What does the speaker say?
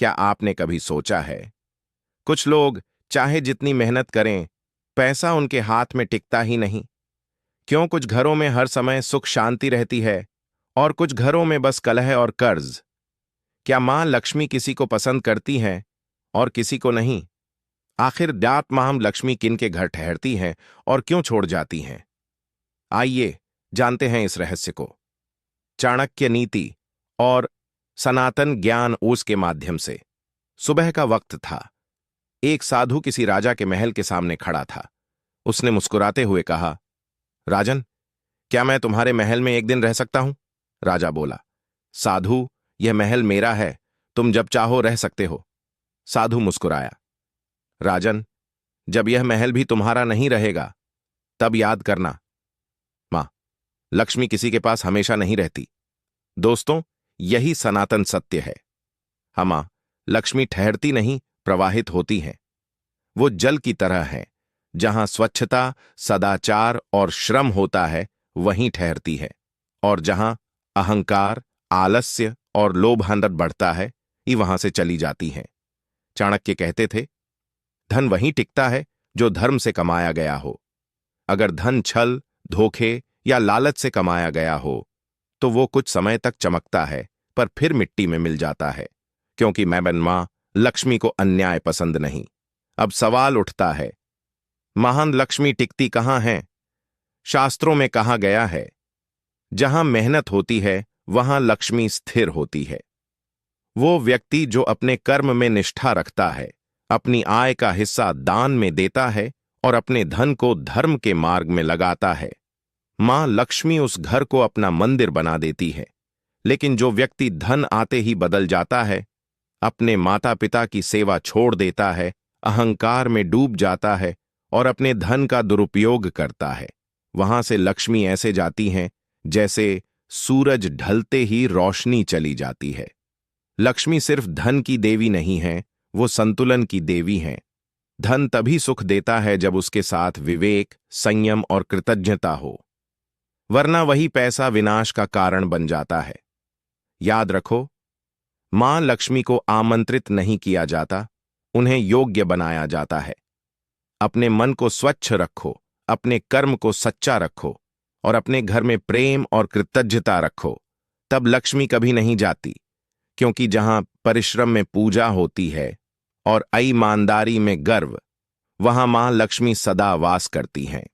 क्या आपने कभी सोचा है, कुछ लोग चाहे जितनी मेहनत करें, पैसा उनके हाथ में टिकता ही नहीं। क्यों कुछ घरों में हर समय सुख शांति रहती है और कुछ घरों में बस कलह और कर्ज? क्या मां लक्ष्मी किसी को पसंद करती हैं और किसी को नहीं? आखिर डात मां लक्ष्मी किन के घर ठहरती हैं और क्यों छोड़ जाती हैं? आइए जानते हैं इस रहस्य को, चाणक्य नीति और सनातन ज्ञान ओस के माध्यम से। सुबह का वक्त था। एक साधु किसी राजा के महल के सामने खड़ा था। उसने मुस्कुराते हुए कहा, राजन, क्या मैं तुम्हारे महल में एक दिन रह सकता हूं? राजा बोला, साधु, यह महल मेरा है, तुम जब चाहो रह सकते हो। साधु मुस्कुराया, राजन, जब यह महल भी तुम्हारा नहीं रहेगा, तब याद करना, मां लक्ष्मी किसी के पास हमेशा नहीं रहती। दोस्तों, यही सनातन सत्य है। मां लक्ष्मी ठहरती नहीं, प्रवाहित होती हैं। वो जल की तरह है, जहां स्वच्छता, सदाचार और श्रम होता है, वहीं ठहरती है। और जहां अहंकार, आलस्य और लोभांधत बढ़ता है, ये वहां से चली जाती हैं। चाणक्य कहते थे, धन वहीं टिकता है जो धर्म से कमाया गया हो। अगर धन छल, धोखे या लालच से कमाया गया हो, तो वो कुछ समय तक चमकता है, पर फिर मिट्टी में मिल जाता है। क्योंकि मां लक्ष्मी को अन्याय पसंद नहीं। अब सवाल उठता है, महान लक्ष्मी टिकती कहां है? शास्त्रों में कहा गया है, जहां मेहनत होती है वहां लक्ष्मी स्थिर होती है। वो व्यक्ति जो अपने कर्म में निष्ठा रखता है, अपनी आय का हिस्सा दान में देता है और अपने धन को धर्म के मार्ग में लगाता है, मां लक्ष्मी उस घर को अपना मंदिर बना देती है। लेकिन जो व्यक्ति धन आते ही बदल जाता है, अपने माता पिता की सेवा छोड़ देता है, अहंकार में डूब जाता है और अपने धन का दुरुपयोग करता है, वहां से लक्ष्मी ऐसे जाती हैं जैसे सूरज ढलते ही रोशनी चली जाती है। लक्ष्मी सिर्फ धन की देवी नहीं है, वो संतुलन की देवी हैं। धन तभी सुख देता है जब उसके साथ विवेक, संयम और कृतज्ञता हो, वरना वही पैसा विनाश का कारण बन जाता है। याद रखो, मां लक्ष्मी को आमंत्रित नहीं किया जाता, उन्हें योग्य बनाया जाता है। अपने मन को स्वच्छ रखो, अपने कर्म को सच्चा रखो और अपने घर में प्रेम और कृतज्ञता रखो, तब लक्ष्मी कभी नहीं जाती। क्योंकि जहां परिश्रम में पूजा होती है और ईमानदारी में गर्व, वहां मां लक्ष्मी सदा वास करती हैं।